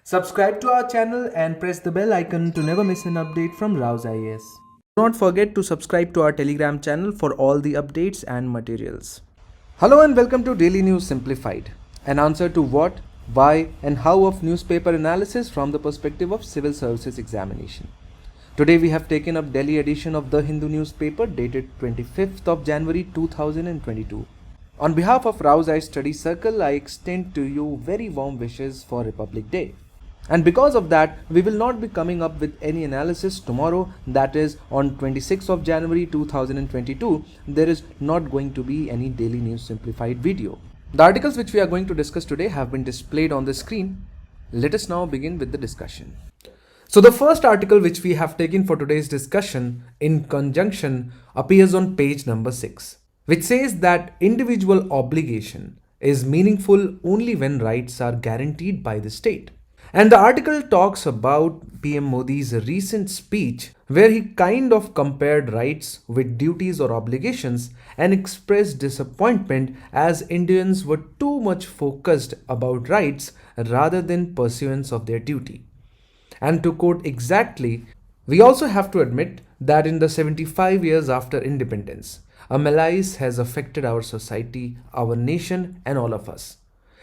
Subscribe to our channel and press the bell icon to never miss an update from RAU'S IAS. Do not forget to subscribe to our Telegram channel for all the updates and materials. Hello and welcome to Daily News Simplified, an answer to what, why and how of newspaper analysis from the perspective of civil services examination. Today we have taken up Delhi edition of The Hindu newspaper dated 25th of January 2022. On behalf of RAU'S IAS Study Circle, I extend to you very warm wishes for Republic Day. And because of that, we will not be coming up with any analysis tomorrow, that is on 26th of January 2022. There is not going to be any Daily News Simplified video. The articles which we are going to discuss today have been displayed on the screen. Let us now begin with the discussion. So the first article which we have taken for today's discussion in conjunction appears on page number 6, which says that individual obligation is meaningful only when rights are guaranteed by the state. And the article talks about PM Modi's recent speech where he kind of compared rights with duties or obligations and expressed disappointment as Indians were too much focused about rights rather than pursuance of their duty. And to quote exactly, we also have to admit that in the 75 years after independence, a malaise has affected our society, our nation and all of us.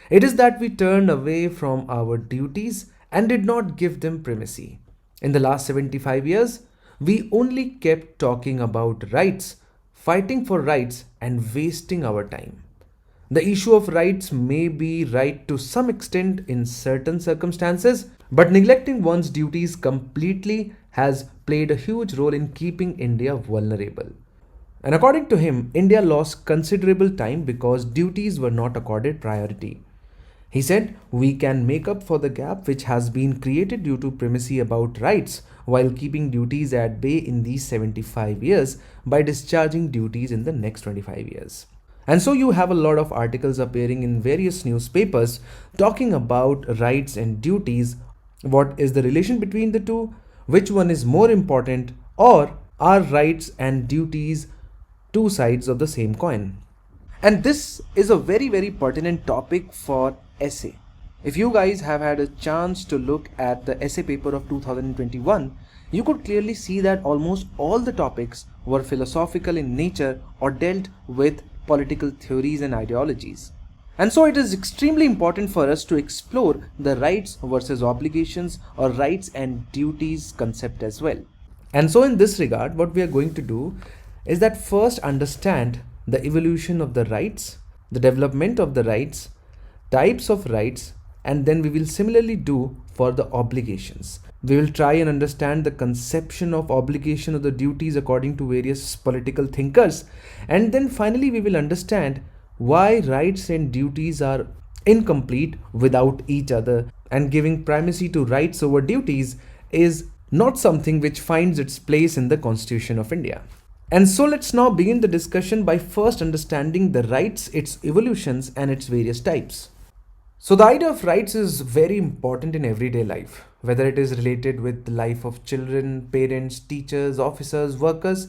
It is that we turned away from our duties and did not give them primacy. In the last 75 years, we only kept talking about rights, fighting for rights, and wasting our time. The issue of rights may be right to some extent in certain circumstances, but neglecting one's duties completely has played a huge role in keeping India vulnerable. And according to him, India lost considerable time because duties were not accorded priority. He said, we can make up for the gap which has been created due to primacy about rights while keeping duties at bay in these 75 years by discharging duties in the next 25 years. And so you have a lot of articles appearing in various newspapers talking about rights and duties. What is the relation between the two? Which one is more important? Or are rights and duties two sides of the same coin? And this is a very pertinent topic for essay. If you guys have had a chance to look at the essay paper of 2021, you could clearly see that almost all the topics were philosophical in nature or dealt with political theories and ideologies. And so it is extremely important for us to explore the rights versus obligations or rights and duties concept as well. And so in this regard, what we are going to do is that first understand the evolution of the rights, the development of the rights, types of rights, and then we will similarly do for the obligations. We will try and understand the conception of obligation or the duties according to various political thinkers, and then finally we will understand why rights and duties are incomplete without each other, and giving primacy to rights over duties is not something which finds its place in the Constitution of India. And so let's now begin the discussion by first understanding the rights, its evolutions and its various types. So the idea of rights is very important in everyday life, whether it is related with the life of children, parents, teachers, officers, workers.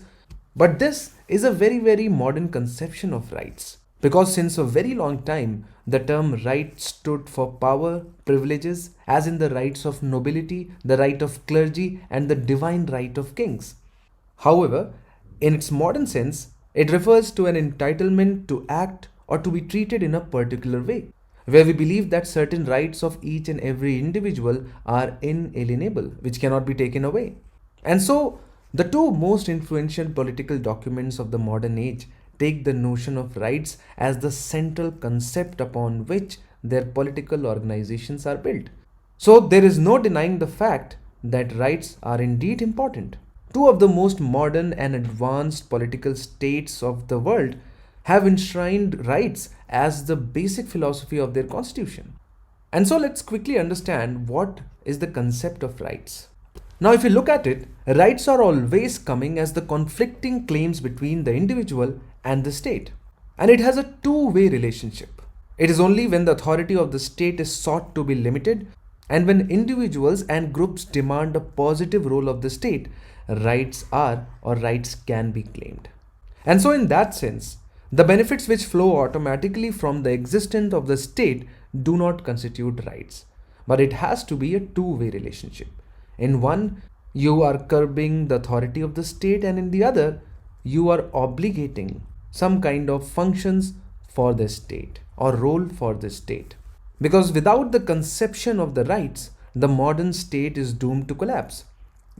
But this is a very modern conception of rights, because since a very long time, the term right stood for power, privileges, as in the rights of nobility, the right of clergy and the divine right of kings. However, in its modern sense, it refers to an entitlement to act or to be treated in a particular way, where we believe that certain rights of each and every individual are inalienable, which cannot be taken away. And so, the two most influential political documents of the modern age take the notion of rights as the central concept upon which their political organizations are built. So, there is no denying the fact that rights are indeed important. Two of the most modern and advanced political states of the world have enshrined rights as the basic philosophy of their constitution. And so let's quickly understand what is the concept of rights. Now, if you look at it, rights are always coming as the conflicting claims between the individual and the state. And it has a two-way relationship. It is only when the authority of the state is sought to be limited and when individuals and groups demand a positive role of the state, rights are or rights can be claimed. And so in that sense, the benefits which flow automatically from the existence of the state do not constitute rights. but it has to be a two-way relationship. In one, you are curbing the authority of the state, and in the other, you are obligating some kind of functions for the state or role for the state. Because without the conception of the rights, the modern state is doomed to collapse.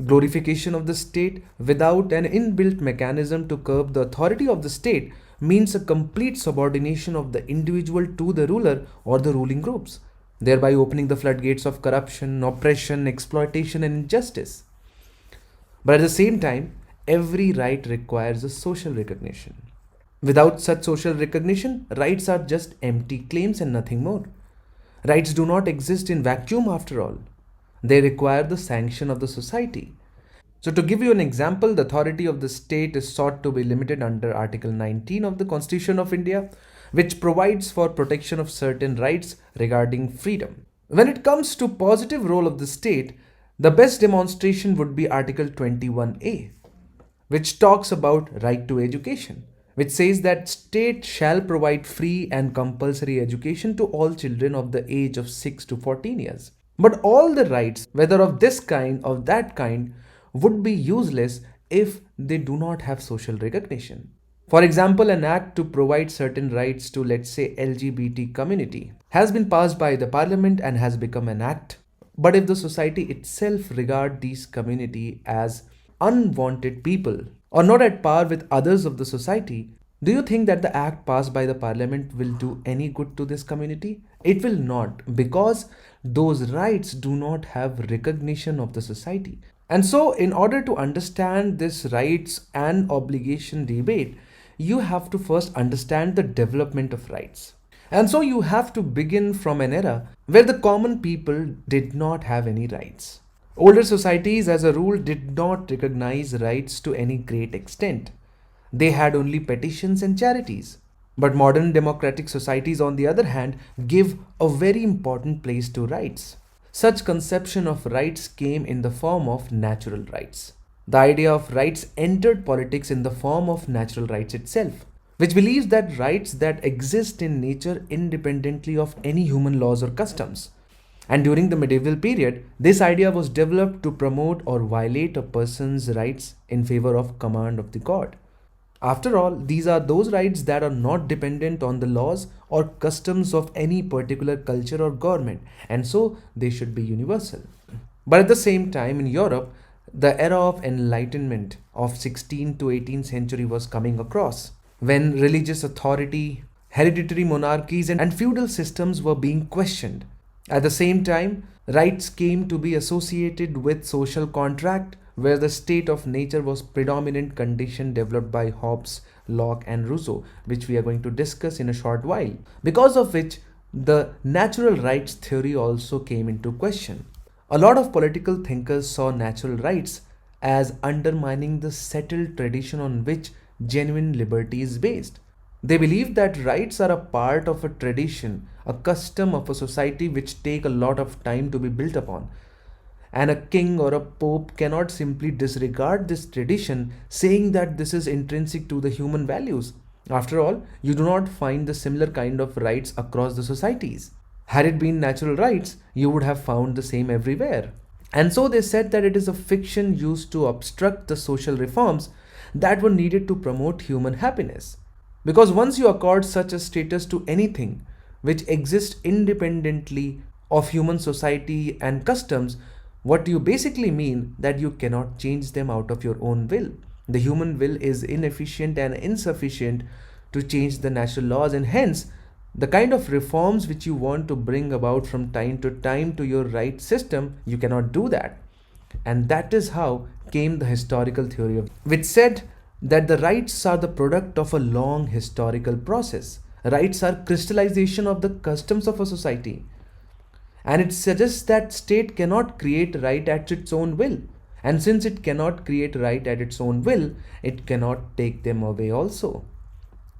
Glorification of the state without an inbuilt mechanism to curb the authority of the state means a complete subordination of the individual to the ruler or the ruling groups, thereby opening the floodgates of corruption, oppression, exploitation, and injustice. But at the same time, every right requires a social recognition. Without such social recognition, rights are just empty claims and nothing more. Rights do not exist in vacuum after all. They require the sanction of the society. So to give you an example, the authority of the state is sought to be limited under Article 19 of the Constitution of India, which provides for protection of certain rights regarding freedom. When it comes to positive role of the state, the best demonstration would be Article 21A, which talks about right to education, which says that state shall provide free and compulsory education to all children of the age of 6 to 14 years. But all the rights, whether of this kind or that kind, would be useless if they do not have social recognition. For example, an act to provide certain rights to, let's say, LGBT community has been passed by the parliament and has become an act. But if the society itself regard these community as unwanted people or not at par with others of the society, do you think that the act passed by the parliament will do any good to this community? It will not, because those rights do not have recognition of the society. And so, in order to understand this rights and obligation debate, you have to first understand the development of rights. And so you have to begin from an era where the common people did not have any rights. Older societies, as a rule, did not recognize rights to any great extent. They had only petitions and charities. But modern democratic societies, on the other hand, give a very important place to rights. Such conception of rights came in the form of natural rights. The idea of rights entered politics in the form of natural rights itself, which believes that rights that exist in nature independently of any human laws or customs. And during the medieval period, this idea was developed to promote or violate a person's rights in favor of command of the god. After all, these are those rights that are not dependent on the laws or customs of any particular culture or government, and so they should be universal. But at the same time, in Europe, the era of enlightenment of 16th to 18th century was coming across, when religious authority, hereditary monarchies, and feudal systems were being questioned. At the same time, rights came to be associated with social contract, where the state of nature was predominant condition developed by Hobbes, Locke, and Rousseau, which we are going to discuss in a short while, because of which the natural rights theory also came into question. A lot of political thinkers saw natural rights as undermining the settled tradition on which genuine liberty is based. They believe that rights are a part of a tradition, a custom of a society which take a lot of time to be built upon. And a king or a pope cannot simply disregard this tradition, saying that this is intrinsic to the human values. After all, you do not find the similar kind of rights across the societies. Had it been natural rights, you would have found the same everywhere. And so they said that it is a fiction used to obstruct the social reforms that were needed to promote human happiness. Because once you accord such a status to anything which exists independently of human society and customs, what you basically mean that you cannot change them out of your own will. The human will is inefficient and insufficient to change the natural laws, and hence the kind of reforms which you want to bring about from time to time to your right system, you cannot do that. And that is how came the historical theory of which said that the rights are the product of a long historical process. Rights are crystallization of the customs of a society. And it suggests that state cannot create right at its own will. And since it cannot create right at its own will, it cannot take them away also.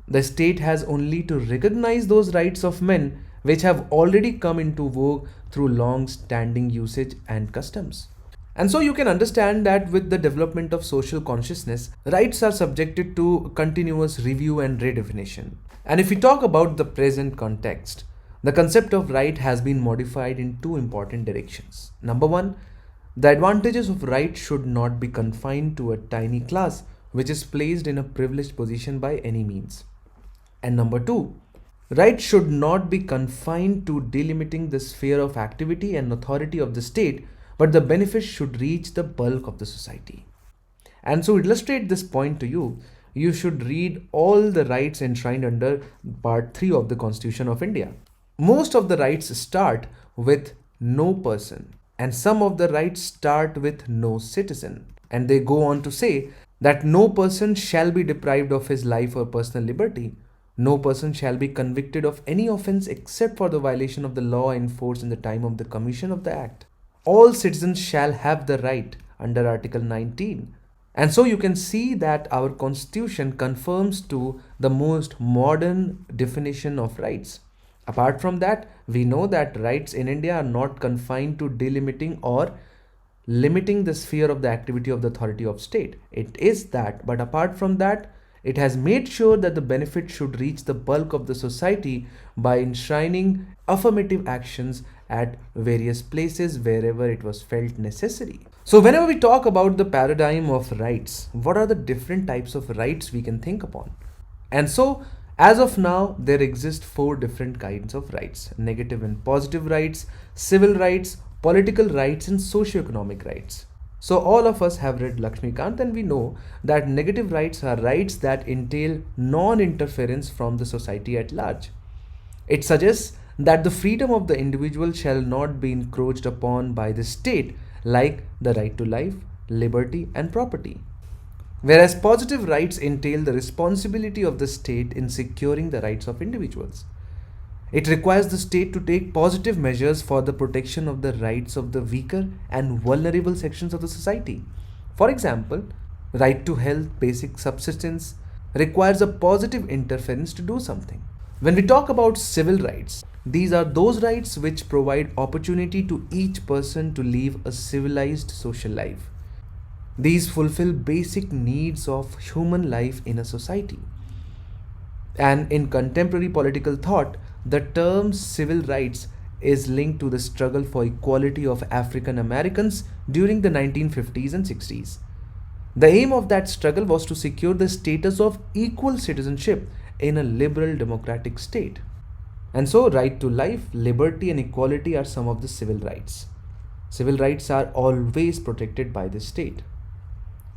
The state has only to recognize those rights of men which have already come into vogue through long-standing usage and customs. And so you can understand that with the development of social consciousness, rights are subjected to continuous review and redefinition. And if we talk about the present context, the concept of right has been modified in two important directions. Number one, the advantages of right should not be confined to a tiny class which is placed in a privileged position by any means. And number two, rights should not be confined to delimiting the sphere of activity and authority of the state, but the benefits should reach the bulk of the society. And so, to illustrate this point to you, you should read all the rights enshrined under Part 3 of the Constitution of India. Most of the rights start with no person, and some of the rights start with no citizen. And they go on to say that no person shall be deprived of his life or personal liberty. No person shall be convicted of any offense except for the violation of the law in force in the time of the commission of the act. All citizens shall have the right under Article 19. And so you can see that our constitution conforms to the most modern definition of rights. Apart from that, we know that rights in India are not confined to delimiting or limiting the sphere of the activity of the authority of state. It is that, but apart from that, it has made sure that the benefit should reach the bulk of the society by enshrining affirmative actions at various places wherever it was felt necessary. So whenever we talk about the paradigm of rights, what are the different types of rights we can think upon? And so, as of now, there exist 4 different kinds of rights: negative and positive rights, civil rights, political rights, and socio-economic rights. So all of us have read Lakshmikant, and we know that negative rights are rights that entail non-interference from the society at large. It suggests that the freedom of the individual shall not be encroached upon by the state, like the right to life, liberty, and property. Whereas positive rights entail the responsibility of the state in securing the rights of individuals. It requires the state to take positive measures for the protection of the rights of the weaker and vulnerable sections of the society. For example, right to health, basic subsistence requires a positive interference to do something. When we talk about civil rights, these are those rights which provide opportunity to each person to live a civilized social life. These fulfill basic needs of human life in a society. And in contemporary political thought, the term civil rights is linked to the struggle for equality of African Americans during the 1950s and 60s. The aim of that struggle was to secure the status of equal citizenship in a liberal democratic state. And so, right to life, liberty, and equality are some of the civil rights. Civil rights are always protected by the state.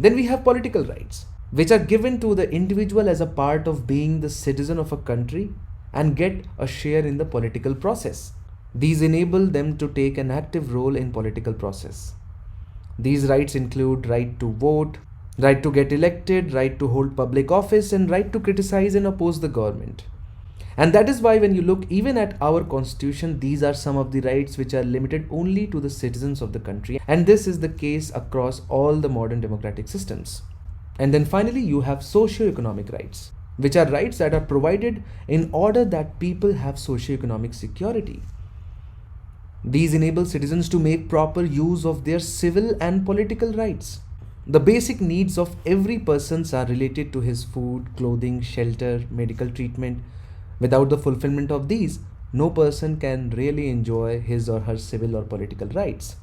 Then we have political rights, which are given to the individual as a part of being the citizen of a country and get a share in the political process. These enable them to take an active role in political process. These rights include right to vote, right to get elected, right to hold public office, and right to criticize and oppose the government. And that is why when you look even at our constitution, these are some of the rights which are limited only to the citizens of the country. And this is the case across all the modern democratic systems. And then finally, you have socio-economic rights, which are rights that are provided in order that people have socio-economic security. These enable citizens to make proper use of their civil and political rights. The basic needs of every person are related to his food, clothing, shelter, medical treatment. Without the fulfillment of these, no person can really enjoy his or her civil or political rights.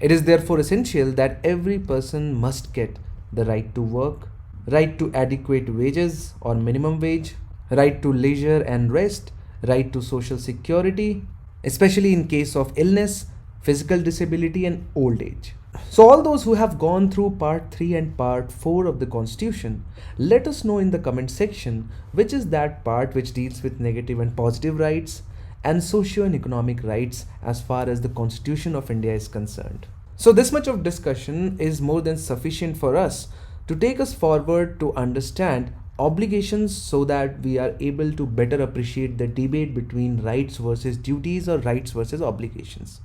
It is therefore essential that every person must get the right to work, right to adequate wages or minimum wage, right to leisure and rest, right to social security, especially in case of illness, physical disability, and old age. So all those who have gone through part 3 and part 4 of the Constitution, let us know in the comment section which is that part which deals with negative and positive rights and socio and economic rights as far as the Constitution of India is concerned. So this much of discussion is more than sufficient for us to take us forward to understand obligations so that we are able to better appreciate the debate between rights versus duties or rights versus obligations.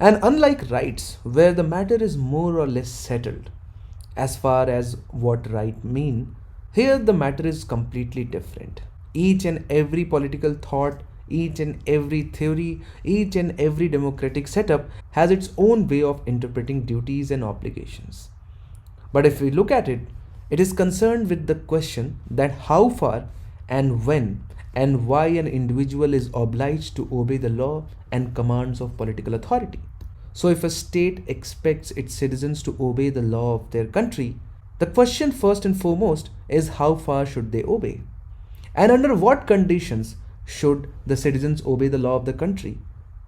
And unlike rights, where the matter is more or less settled as far as what right mean, here the matter is completely different. Each and every political thought, each and every theory, each and every democratic setup has its own way of interpreting duties and obligations. But if we look at it, it is concerned with the question that how far and when and why an individual is obliged to obey the law and commands of political authority. So if a state expects its citizens to obey the law of their country, the question first and foremost is how far should they obey? And under what conditions should the citizens obey the law of the country?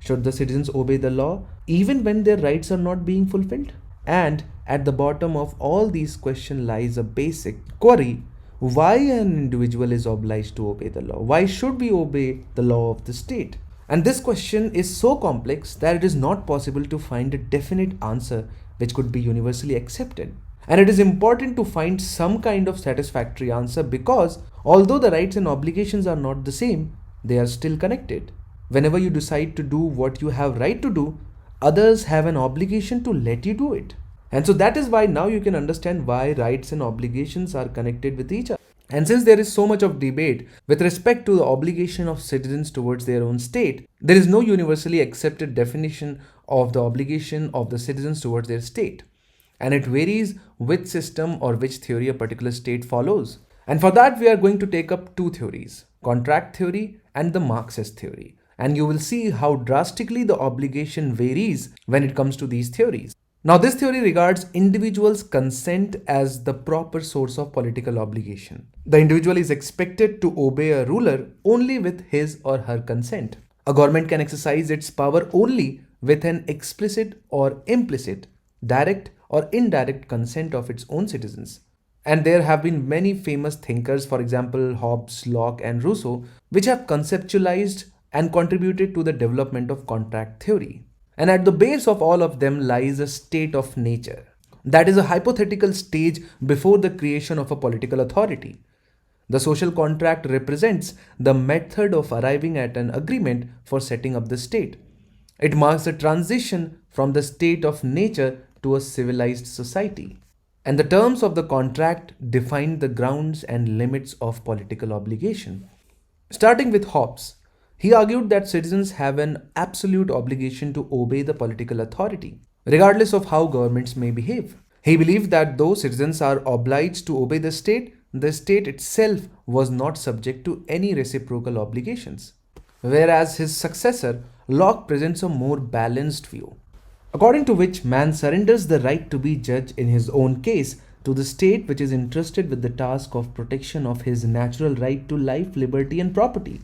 Should the citizens obey the law even when their rights are not being fulfilled? And at the bottom of all these questions lies a basic query: why an individual is obliged to obey the law? Why should we obey the law of the state? And this question is so complex that it is not possible to find a definite answer which could be universally accepted. And it is important to find some kind of satisfactory answer because although the rights and obligations are not the same, they are still connected. Whenever you decide to do what you have right to do, others have an obligation to let you do it. And so that is why now you can understand why rights and obligations are connected with each other. And since there is so much of debate with respect to the obligation of citizens towards their own state, there is no universally accepted definition of the obligation of the citizens towards their state. And it varies which system or which theory a particular state follows. And for that, we are going to take up two theories: contract theory and the Marxist theory. And you will see how drastically the obligation varies when it comes to these theories. Now, this theory regards individuals' consent as the proper source of political obligation. The individual is expected to obey a ruler only with his or her consent. A government can exercise its power only with an explicit or implicit, direct or indirect consent of its own citizens. And there have been many famous thinkers, for example, Hobbes, Locke, and Rousseau, which have conceptualized and contributed to the development of contract theory. And at the base of all of them lies a state of nature. That is a hypothetical stage before the creation of a political authority. The social contract represents the method of arriving at an agreement for setting up the state. It marks the transition from the state of nature to a civilized society. And the terms of the contract define the grounds and limits of political obligation. Starting with Hobbes, he argued that citizens have an absolute obligation to obey the political authority, regardless of how governments may behave. He believed that though citizens are obliged to obey the state itself was not subject to any reciprocal obligations. Whereas his successor, Locke, presents a more balanced view, according to which man surrenders the right to be judge in his own case to the state, which is entrusted with the task of protection of his natural right to life, liberty, and property.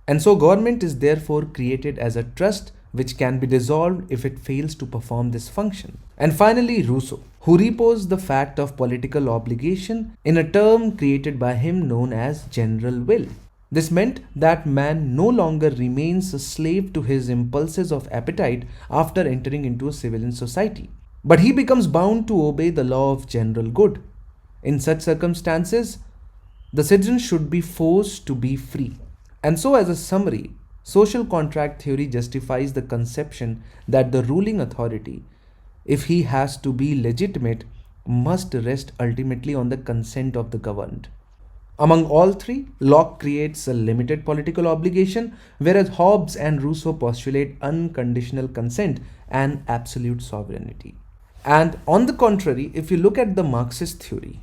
And so government is therefore created as a trust which can be dissolved if it fails to perform this function. And finally, Rousseau, who reposed the fact of political obligation in a term created by him known as general will. This meant that man no longer remains a slave to his impulses of appetite after entering into a civilian society, but he becomes bound to obey the law of general good. In such circumstances, the citizen should be forced to be free. And so, as a summary, social contract theory justifies the conception that the ruling authority, if he has to be legitimate, must rest ultimately on the consent of the governed. Among all three, Locke creates a limited political obligation, whereas Hobbes and Rousseau postulate unconditional consent and absolute sovereignty. And on the contrary, if you look at the Marxist theory,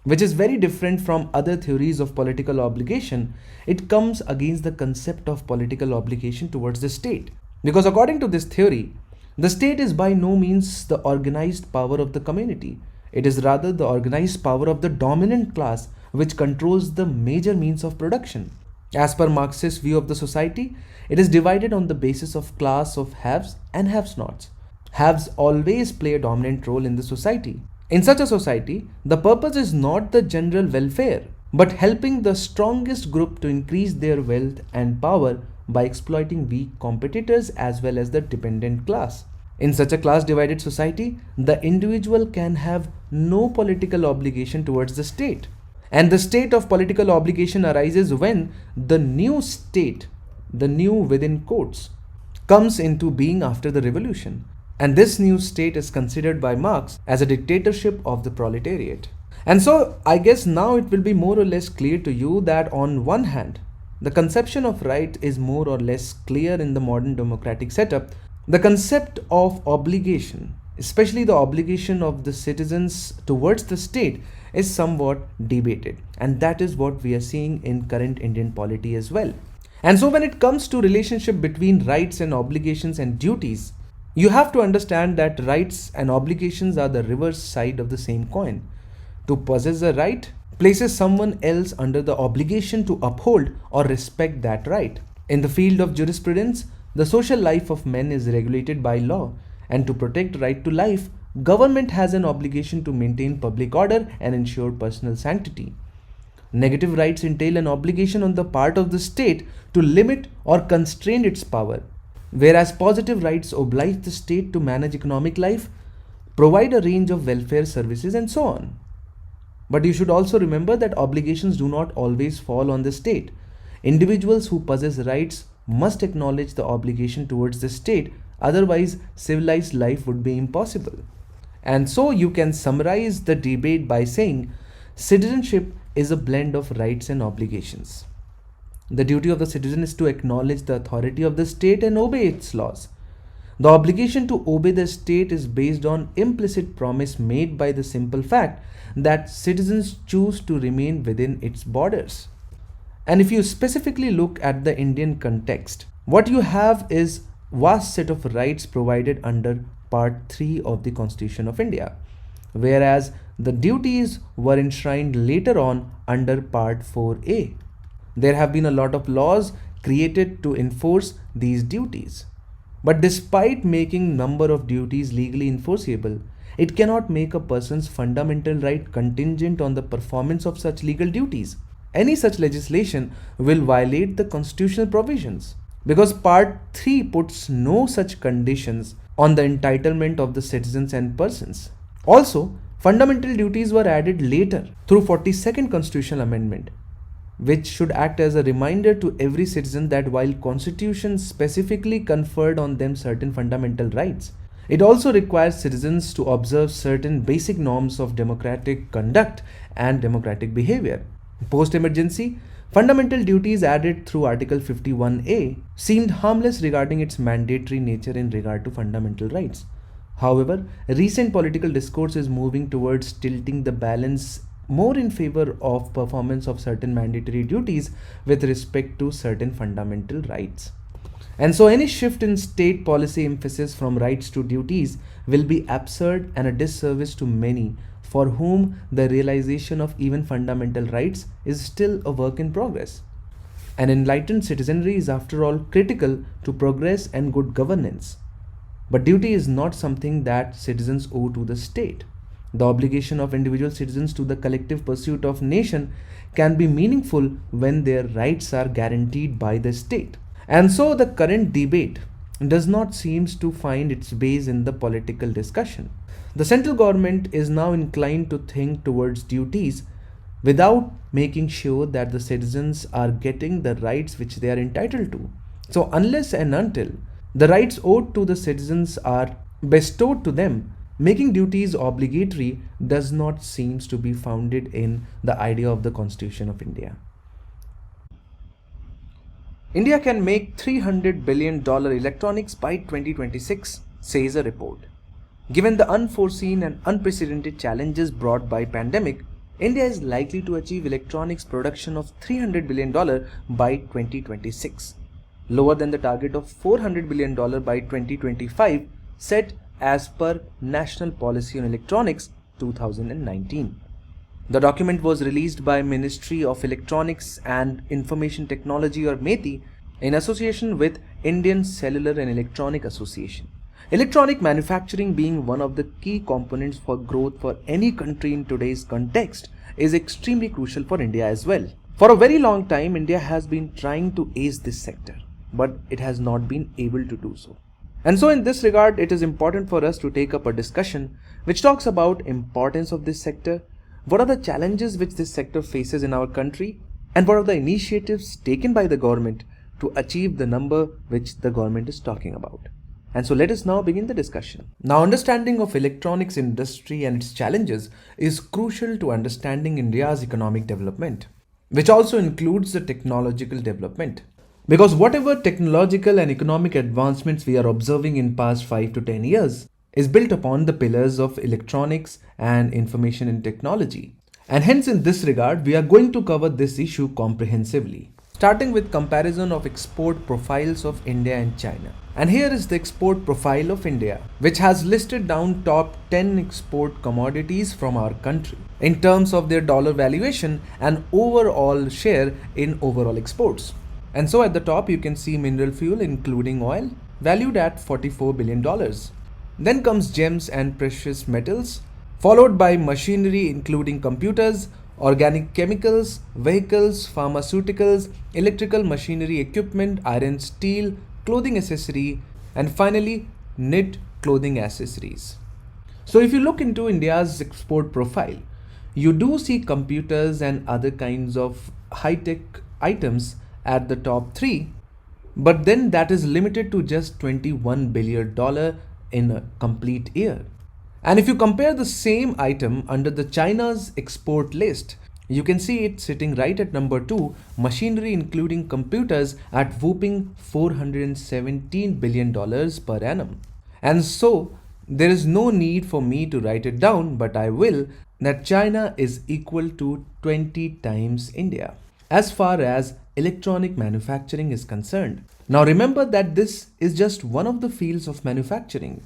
which is very different from other theories of political obligation, it comes against the concept of political obligation towards the state. Because according to this theory, the state is by no means the organized power of the community. It is rather the organized power of the dominant class which controls the major means of production. As per Marxist view of the society, it is divided on the basis of class of haves and have-nots. Haves always play a dominant role in the society. In such a society, the purpose is not the general welfare, but helping the strongest group to increase their wealth and power by exploiting weak competitors as well as the dependent class. In such a class-divided society, the individual can have no political obligation towards the state. And the state of political obligation arises when the new state, the new within quotes, comes into being after the revolution. And this new state is considered by Marx as a dictatorship of the proletariat. And so I guess now it will be more or less clear to you that on one hand, the conception of right is more or less clear in the modern democratic setup. The concept of obligation especially the obligation of the citizens towards the state, is somewhat debated. And that is what we are seeing in current Indian polity as well. And so when it comes to relationship between rights and obligations and duties, you have to understand that rights and obligations are the reverse side of the same coin. To possess a right places someone else under the obligation to uphold or respect that right. In the field of jurisprudence, the social life of men is regulated by law, and to protect right to life, government has an obligation to maintain public order and ensure personal sanctity. Negative rights entail an obligation on the part of the state to limit or constrain its power, whereas positive rights oblige the state to manage economic life, provide a range of welfare services, and so on. But you should also remember that obligations do not always fall on the state. Individuals who possess rights must acknowledge the obligation towards the state, otherwise, civilized life would be impossible. And so, you can summarize the debate by saying citizenship is a blend of rights and obligations. The duty of the citizen is to acknowledge the authority of the state and obey its laws. The obligation to obey the state is based on implicit promise made by the simple fact that citizens choose to remain within its borders. And if you specifically look at the Indian context, what you have is vast set of rights provided under Part 3 of the Constitution of India, whereas the duties were enshrined later on under Part 4A. There have been a lot of laws created to enforce these duties. But despite making number of duties legally enforceable, it cannot make a person's fundamental right contingent on the performance of such legal duties. Any such legislation will violate the constitutional provisions, because Part 3 puts no such conditions on the entitlement of the citizens and persons. Also, fundamental duties were added later through 42nd Constitutional Amendment, which should act as a reminder to every citizen that while Constitution specifically conferred on them certain fundamental rights, it also requires citizens to observe certain basic norms of democratic conduct and democratic behavior. Post-emergency, fundamental duties added through Article 51A seemed harmless regarding its mandatory nature in regard to fundamental rights. However, recent political discourse is moving towards tilting the balance more in favor of performance of certain mandatory duties with respect to certain fundamental rights. And so any shift in state policy emphasis from rights to duties will be absurd and a disservice to many for whom the realization of even fundamental rights is still a work in progress. An enlightened citizenry is after all critical to progress and good governance. But duty is not something that citizens owe to the state. The obligation of individual citizens to the collective pursuit of nation can be meaningful when their rights are guaranteed by the state. And so the current debate does not seem to find its base in the political discussion. The central government is now inclined to think towards duties without making sure that the citizens are getting the rights which they are entitled to. So unless and until the rights owed to the citizens are bestowed to them, making duties obligatory does not seem to be founded in the idea of the Constitution of India. India can make $300 billion electronics by 2026, says a report. Given the unforeseen and unprecedented challenges brought by pandemic, India is likely to achieve electronics production of $300 billion by 2026, lower than the target of $400 billion by 2025 set as per National Policy on Electronics 2019. The document was released by Ministry of Electronics and Information Technology or METI in association with Indian Cellular and Electronic Association. Electronic manufacturing, being one of the key components for growth for any country in today's context, is extremely crucial for India as well. For a very long time, India has been trying to ace this sector, but it has not been able to do so. And so in this regard, it is important for us to take up a discussion which talks about importance of this sector, what are the challenges which this sector faces in our country, and what are the initiatives taken by the government to achieve the number which the government is talking about. And so let us now begin the discussion. Now, understanding of electronics industry and its challenges is crucial to understanding India's economic development, which also includes the technological development. Because whatever technological and economic advancements we are observing in past 5 to 10 years is built upon the pillars of electronics and information and technology. And hence, in this regard, we are going to cover this issue comprehensively, starting with comparison of export profiles of India and China. And here is the export profile of India, which has listed down top 10 export commodities from our country in terms of their dollar valuation and overall share in overall exports. And so at the top you can see mineral fuel including oil, valued at $44 billion. Then comes gems and precious metals, followed by machinery including computers, organic chemicals, vehicles, pharmaceuticals, electrical machinery equipment, iron, steel, clothing accessory, and finally knit clothing accessories. So if you look into India's export profile, you do see computers and other kinds of high-tech items at the top 3, but then that is limited to just $21 billion in a complete year. And if you compare the same item under the China's export list, you can see it sitting right at number 2, machinery including computers at whooping $417 billion per annum. And so there is no need for me to write it down, but I will, that China is equal to 20 times India as far as electronic manufacturing is concerned. Now remember that this is just one of the fields of manufacturing.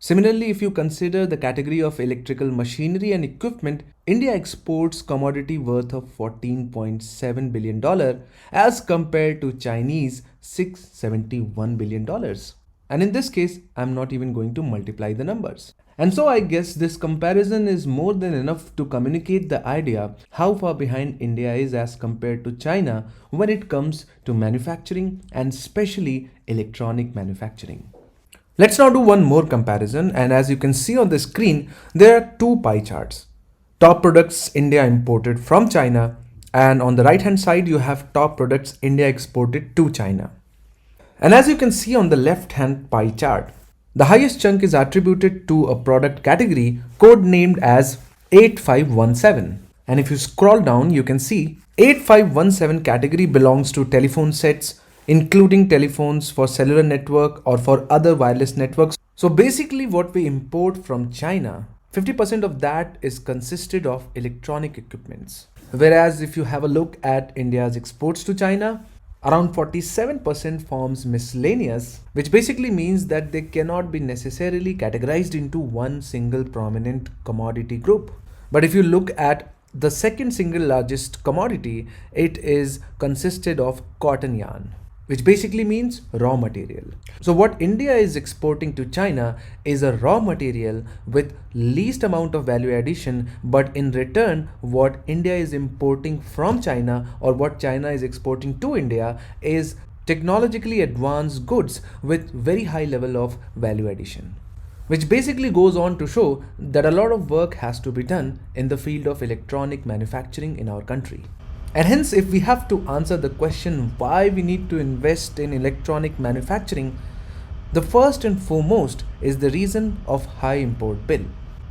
Similarly, if you consider the category of electrical machinery and equipment, India exports commodity worth of $14.7 billion as compared to Chinese $671 billion. And in this case, I'm not even going to multiply the numbers. And so I guess this comparison is more than enough to communicate the idea how far behind India is as compared to China when it comes to manufacturing and especially electronic manufacturing. Let's now do one more comparison, and as you can see on the screen, there are 2 pie charts. Top products India imported from China, and on the right hand side you have top products India exported to China. And as you can see on the left hand pie chart, the highest chunk is attributed to a product category codenamed as 8517. And if you scroll down, you can see 8517 category belongs to telephone sets, including telephones for cellular network or for other wireless networks. So basically what we import from China, 50% of that is consisted of electronic equipments. Whereas if you have a look at India's exports to China, around 47% forms miscellaneous, which basically means that they cannot be necessarily categorized into one single prominent commodity group. But if you look at the second single largest commodity, it is consisted of cotton yarn, which basically means raw material. So what India is exporting to China is a raw material with least amount of value addition, but in return what India is importing from China or what China is exporting to India is technologically advanced goods with very high level of value addition, which basically goes on to show that a lot of work has to be done in the field of electronic manufacturing in our country. And hence, if we have to answer the question why we need to invest in electronic manufacturing, the first and foremost is the reason of high import bill,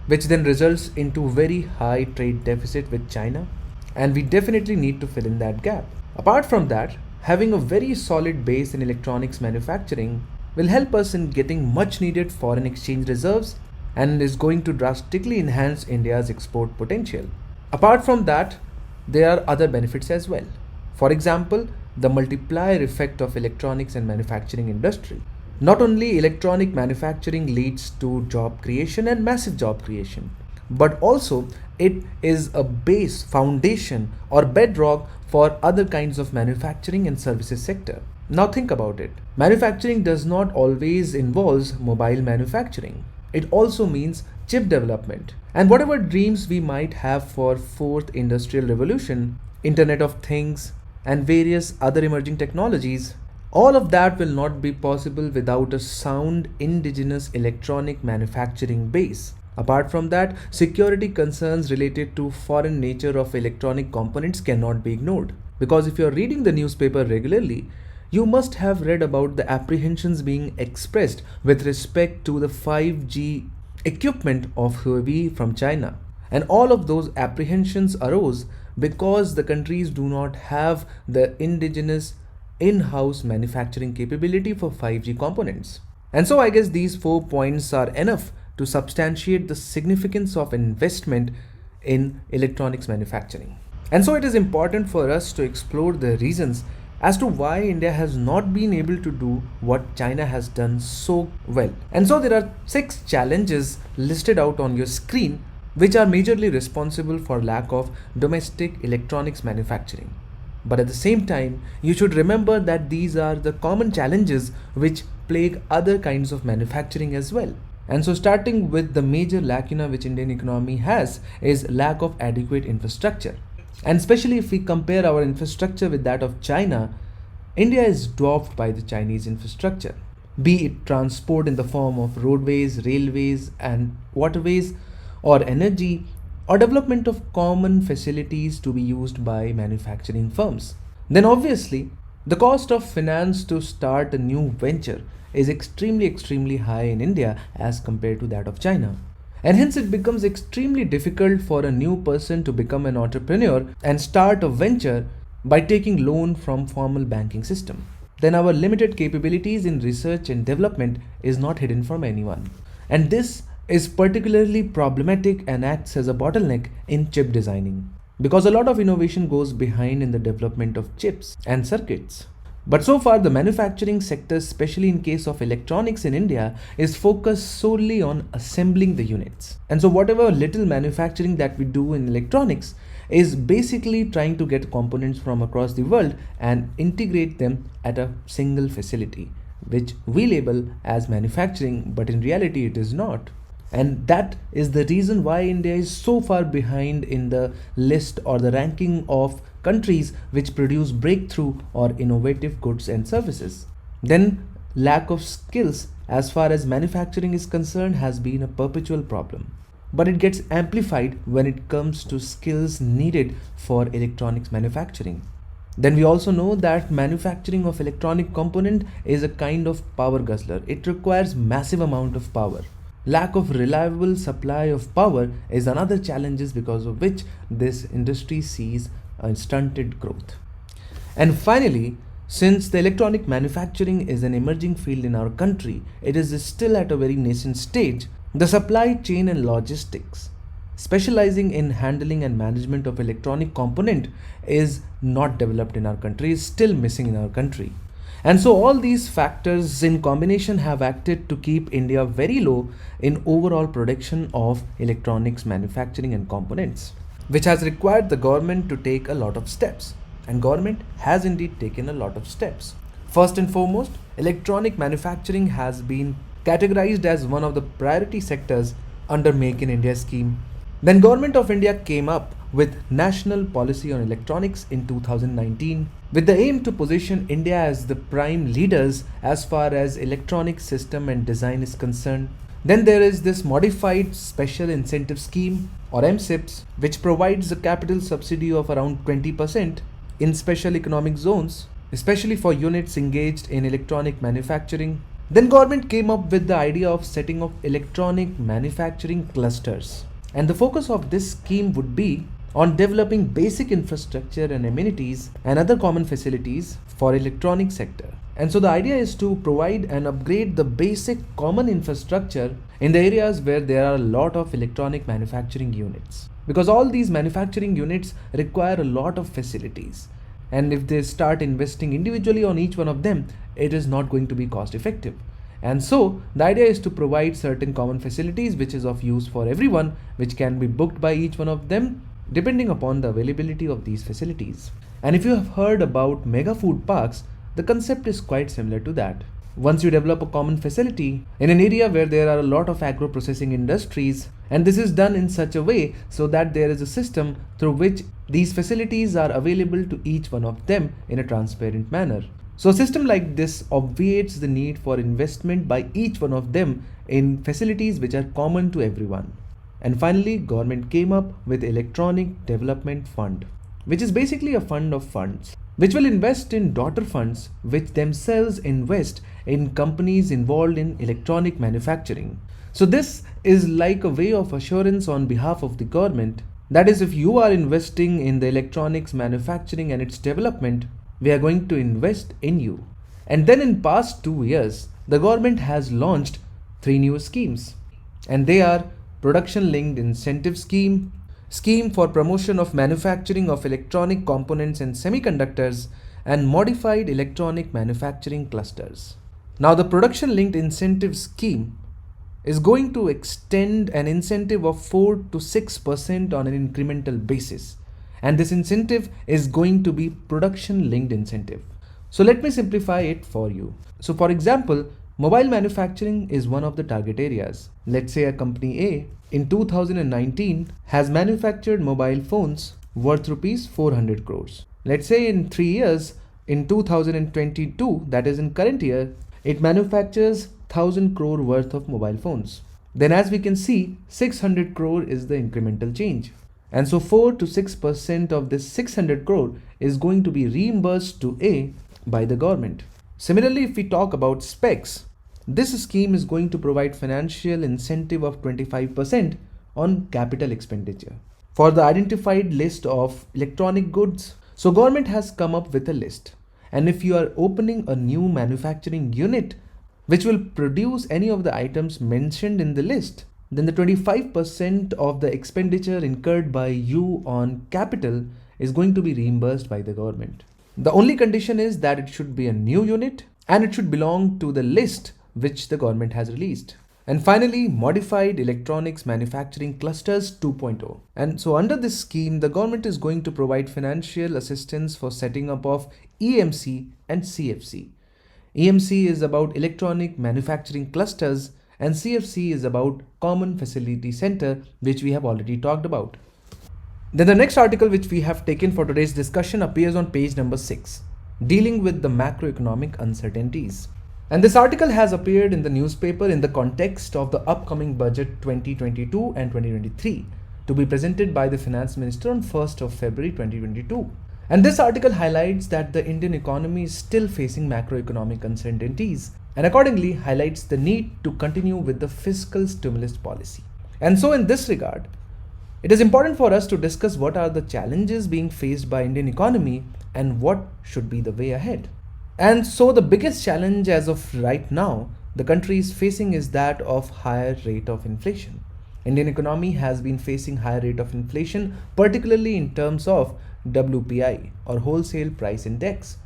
which then results into very high trade deficit with China, and we definitely need to fill in that gap. Apart from that, having a very solid base in electronics manufacturing will help us in getting much needed foreign exchange reserves and is going to drastically enhance India's export potential. Apart from that, there are other benefits as well. For example, the multiplier effect of electronics and manufacturing industry. Not only electronic manufacturing leads to job creation and massive job creation, but also it is a base, foundation or bedrock for other kinds of manufacturing and services sector. Now think about it. Manufacturing does not always involve mobile manufacturing. It also means chip development. And whatever dreams we might have for fourth industrial revolution, Internet of Things, and various other emerging technologies, all of that will not be possible without a sound indigenous electronic manufacturing base. Apart from that, security concerns related to foreign nature of electronic components cannot be ignored. Because if you're reading the newspaper regularly, you must have read about the apprehensions being expressed with respect to the 5G equipment of Huawei from China. And all of those apprehensions arose because the countries do not have the indigenous in-house manufacturing capability for 5G components. And so I guess these 4 points are enough to substantiate the significance of investment in electronics manufacturing. And so it is important for us to explore the reasons as to why India has not been able to do what China has done so well. And so there are 6 challenges listed out on your screen which are majorly responsible for lack of domestic electronics manufacturing. But at the same time, you should remember that these are the common challenges which plague other kinds of manufacturing as well. And so starting with the major lacuna which Indian economy has is lack of adequate infrastructure. And especially if we compare our infrastructure with that of China, India is dwarfed by the Chinese infrastructure. Be it transport in the form of roadways, railways and waterways, or energy, or development of common facilities to be used by manufacturing firms. Then obviously, the cost of finance to start a new venture is extremely high in India as compared to that of China. And hence it becomes extremely difficult for a new person to become an entrepreneur and start a venture by taking loan from formal banking system. Then our limited capabilities in research and development is not hidden from anyone. And this is particularly problematic and acts as a bottleneck in chip designing, because a lot of innovation goes behind in the development of chips and circuits. But so far the manufacturing sector, especially in case of electronics in India, is focused solely on assembling the units. And so whatever little manufacturing that we do in electronics is basically trying to get components from across the world and integrate them at a single facility, which we label as manufacturing, but in reality it is not. And that is the reason why India is so far behind in the list or the ranking of countries which produce breakthrough or innovative goods and services. Then lack of skills as far as manufacturing is concerned has been a perpetual problem. But it gets amplified when it comes to skills needed for electronics manufacturing. Then we also know that manufacturing of electronic component is a kind of power guzzler. It requires massive amount of power. Lack of reliable supply of power is another challenge because of which this industry sees a stunted growth. And finally, since the electronic manufacturing is an emerging field in our country, it is still at a very nascent stage. The supply chain and logistics, specializing in handling and management of electronic component, is not developed in our country, is still missing in our country. And so all these factors in combination have acted to keep India very low in overall production of electronics manufacturing and components, which has required the government to take a lot of steps. And government has indeed taken a lot of steps. First and foremost, electronic manufacturing has been categorized as one of the priority sectors under Make in India scheme. Then Government of India came up with National Policy on Electronics in 2019 with the aim to position India as the prime leaders as far as electronic system and design is concerned. Then there is this Modified Special Incentive Scheme or MSIPS, which provides a capital subsidy of around 20% in special economic zones, especially for units engaged in electronic manufacturing. Then government came up with the idea of setting up electronic manufacturing clusters. And the focus of this scheme would be on developing basic infrastructure and amenities and other common facilities for electronic sector. And so the idea is to provide and upgrade the basic common infrastructure in the areas where there are a lot of electronic manufacturing units. Because all these manufacturing units require a lot of facilities. And if they start investing individually on each one of them, it is not going to be cost effective. And so the idea is to provide certain common facilities which is of use for everyone, which can be booked by each one of them depending upon the availability of these facilities. And if you have heard about mega food parks, the concept is quite similar to that. Once you develop a common facility in an area where there are a lot of agro-processing industries, and this is done in such a way so that there is a system through which these facilities are available to each one of them in a transparent manner. So a system like this obviates the need for investment by each one of them in facilities which are common to everyone. And finally, government came up with Electronic Development Fund, which is basically a fund of funds, which will invest in daughter funds which themselves invest in companies involved in electronic manufacturing. So this is like a way of assurance on behalf of the government. That is, if you are investing in the electronics manufacturing and its development, we are going to invest in you. And then in past 2 years, the government has launched 3 new schemes. and they are production linked incentive scheme for promotion of manufacturing of electronic components and semiconductors, and modified electronic manufacturing clusters. Now the production linked incentive scheme is going to extend an incentive of 4 to 6% on an incremental basis, and this incentive is going to be production linked incentive. So let me simplify it for you. So for example, mobile manufacturing is one of the target areas. Let's say a company A in 2019 has manufactured mobile phones worth rupees 400 crores. Let's say in 3 years, in 2022, that is in current year, it manufactures 1000 crore worth of mobile phones. Then as we can see, 600 crore is the incremental change. And so 4 to 6% of this 600 crore is going to be reimbursed to A by the government. Similarly, if we talk about specs, this scheme is going to provide financial incentive of 25% on capital expenditure for the identified list of electronic goods. So government has come up with a list, and if you are opening a new manufacturing unit which will produce any of the items mentioned in the list, then the 25% of the expenditure incurred by you on capital is going to be reimbursed by the government. The only condition is that it should be a new unit and it should belong to the list which the government has released. And finally, modified electronics manufacturing clusters 2.0. And so under this scheme, the government is going to provide financial assistance for setting up of EMC and CFC. EMC is about electronic manufacturing clusters and CFC is about Common Facility Center, which we have already talked about. Then the next article which we have taken for today's discussion appears on page number 6, dealing with the macroeconomic uncertainties. And this article has appeared in the newspaper in the context of the upcoming budget 2022 and 2023 to be presented by the Finance Minister on 1st of February 2022. And this article highlights that the Indian economy is still facing macroeconomic uncertainties and accordingly highlights the need to continue with the fiscal stimulus policy. And so in this regard, it is important for us to discuss what are the challenges being faced by Indian economy and what should be the way ahead. And so the biggest challenge as of right now the country is facing is that of higher rate of inflation. Indian economy has been facing higher rate of inflation, particularly in terms of WPI or wholesale price index.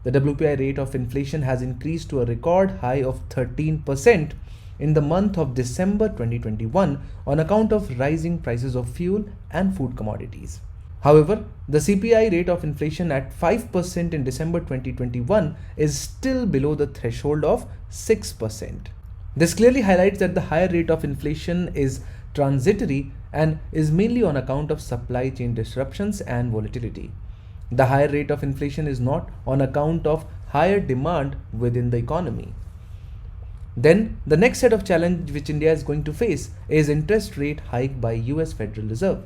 The WPI rate of inflation has increased to a record high of 13% in the month of December 2021 on account of rising prices of fuel and food commodities. However, the CPI rate of inflation at 5% in December 2021 is still below the threshold of 6%. This clearly highlights that the higher rate of inflation is transitory and is mainly on account of supply chain disruptions and volatility. The higher rate of inflation is not on account of higher demand within the economy. Then the next set of challenge which India is going to face is interest rate hike by US Federal Reserve.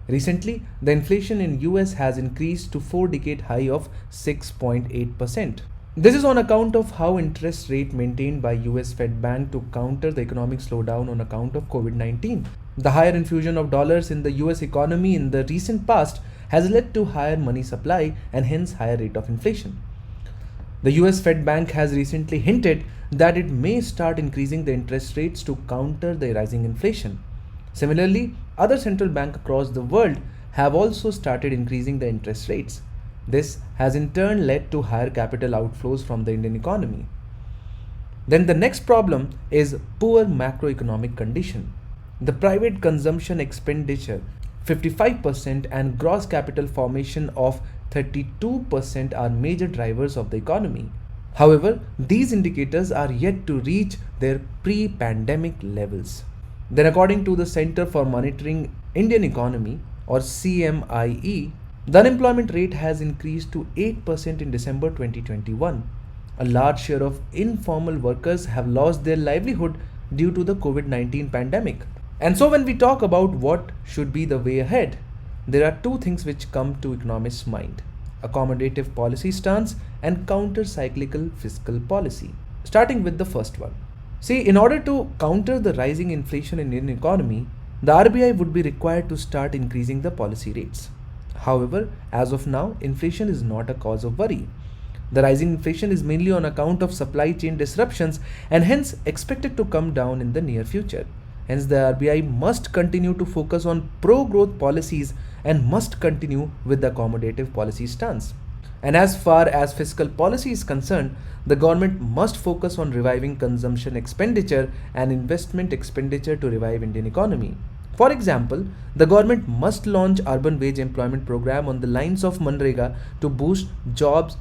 Recently, the inflation in US has increased to 4-decade high of 6.8%. This is on account of how interest rate maintained by US Fed Bank to counter the economic slowdown on account of COVID-19. The higher infusion of dollars in the US economy in the recent past has led to higher money supply and hence higher rate of inflation. The US Fed Bank has recently hinted that it may start increasing the interest rates to counter the rising inflation. Similarly, other central banks across the world have also started increasing the interest rates. This has in turn led to higher capital outflows from the Indian economy. Then the next problem is poor macroeconomic condition. The private consumption expenditure 55% and gross capital formation of 32% are major drivers of the economy. However, these indicators are yet to reach their pre-pandemic levels. Then according to the Center for Monitoring Indian Economy or CMIE, the unemployment rate has increased to 8% in December 2021. A large share of informal workers have lost their livelihood due to the COVID-19 pandemic. And so when we talk about what should be the way ahead, there are two things which come to economists' mind: accommodative policy stance and counter-cyclical fiscal policy. Starting with the first one. See, in order to counter the rising inflation in Indian economy, the RBI would be required to start increasing the policy rates. However, as of now, inflation is not a cause of worry. The rising inflation is mainly on account of supply chain disruptions and hence expected to come down in the near future. Hence, the RBI must continue to focus on pro-growth policies and must continue with the accommodative policy stance. And as far as fiscal policy is concerned, the government must focus on reviving consumption expenditure and investment expenditure to revive Indian economy. For example, the government must launch urban wage employment program on the lines of Manrega to boost jobs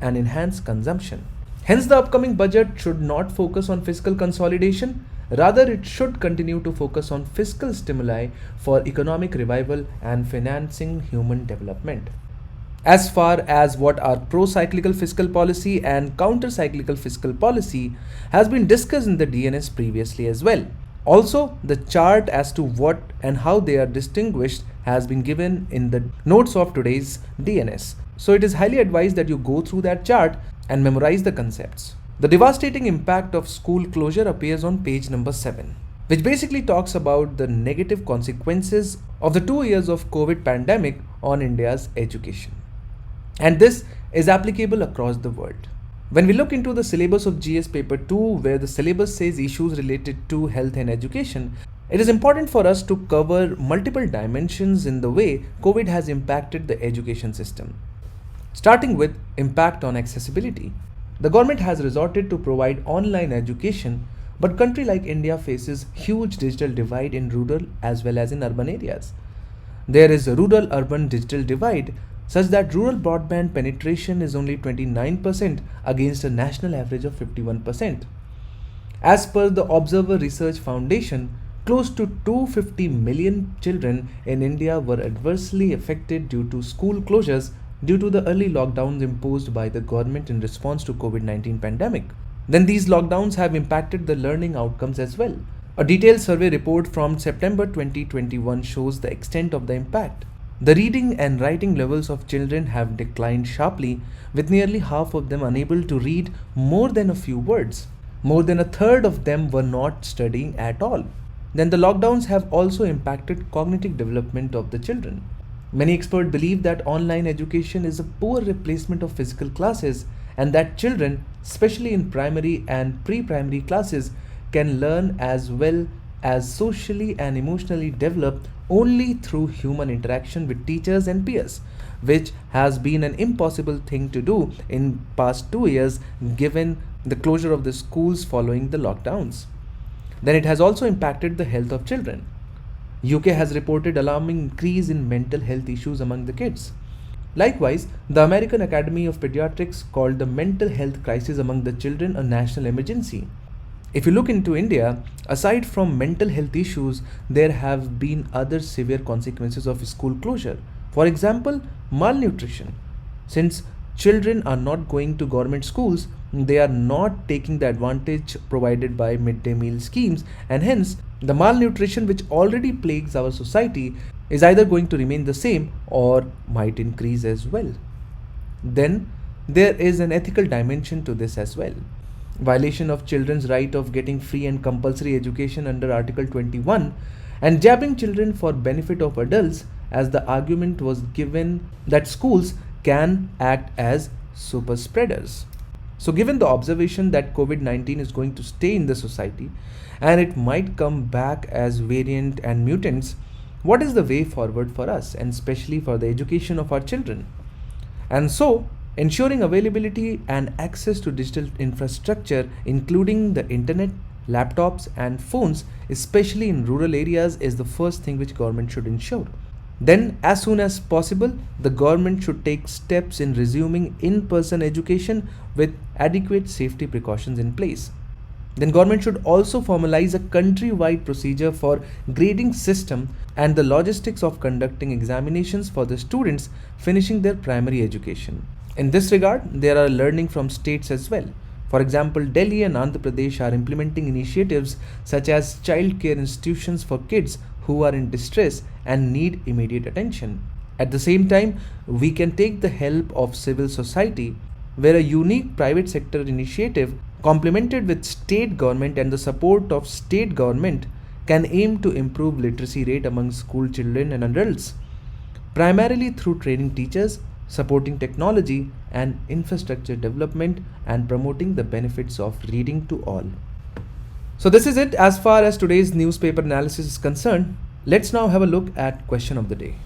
and enhance consumption. Hence, the upcoming budget should not focus on fiscal consolidation. Rather, it should continue to focus on fiscal stimuli for economic revival and financing human development. As far as what are pro-cyclical fiscal policy and counter-cyclical fiscal policy has been discussed in the DNS previously as well. Also, the chart as to what and how they are distinguished has been given in the notes of today's DNS. So it is highly advised that you go through that chart and memorize the concepts. The devastating impact of school closure appears on page number 7, which basically talks about the negative consequences of the 2 years of COVID pandemic on India's education. And this is applicable across the world. When we look into the syllabus of GS paper 2, where the syllabus says issues related to health and education, it is important for us to cover multiple dimensions in the way COVID has impacted the education system. Starting with impact on accessibility. The government has resorted to provide online education, but country like India faces huge digital divide in rural as well as in urban areas. There is a rural-urban digital divide such that rural broadband penetration is only 29% against a national average of 51%. As per the Observer Research Foundation, close to 250 million children in India were adversely affected due to school closures due to the early lockdowns imposed by the government in response to COVID-19 pandemic. Then these lockdowns have impacted the learning outcomes as well. A detailed survey report from September 2021 shows the extent of the impact. The reading and writing levels of children have declined sharply, with nearly half of them unable to read more than a few words. More than a third of them were not studying at all. Then the lockdowns have also impacted cognitive development of the children. Many experts believe that online education is a poor replacement of physical classes and that children, especially in primary and pre-primary classes, can learn as well as socially and emotionally develop only through human interaction with teachers and peers, which has been an impossible thing to do in past 2 years given the closure of the schools following the lockdowns. Then it has also impacted the health of children. UK has reported alarming increase in mental health issues among the kids. Likewise, the American Academy of Pediatrics called the mental health crisis among the children a national emergency. If you look into India, aside from mental health issues, there have been other severe consequences of school closure. For example, malnutrition. Since children are not going to government schools, they are not taking the advantage provided by midday meal schemes, and hence the malnutrition which already plagues our society is either going to remain the same or might increase as well. Then there is an ethical dimension to this as well. Violation of children's right of getting free and compulsory education under Article 21 and jabbing children for benefit of adults, as the argument was given that schools can act as super spreaders. So given the observation that COVID-19 is going to stay in the society and it might come back as variant and mutants, what is the way forward for us and especially for the education of our children? And so, ensuring availability and access to digital infrastructure, including the internet, laptops and phones, especially in rural areas, is the first thing which government should ensure. Then, as soon as possible, the government should take steps in resuming in-person education with adequate safety precautions in place. Then government should also formalize a country-wide procedure for grading system and the logistics of conducting examinations for the students finishing their primary education. In this regard, there are learning from states as well. For example, Delhi and Andhra Pradesh are implementing initiatives such as child care institutions for kids who are in distress and need immediate attention. At the same time, we can take the help of civil society, where a unique private sector initiative complemented with state government and the support of state government can aim to improve literacy rate among school children and adults, primarily through training teachers, supporting technology and infrastructure development, and promoting the benefits of reading to all. So this is it as far as today's newspaper analysis is concerned. Let's now have a look at question of the day.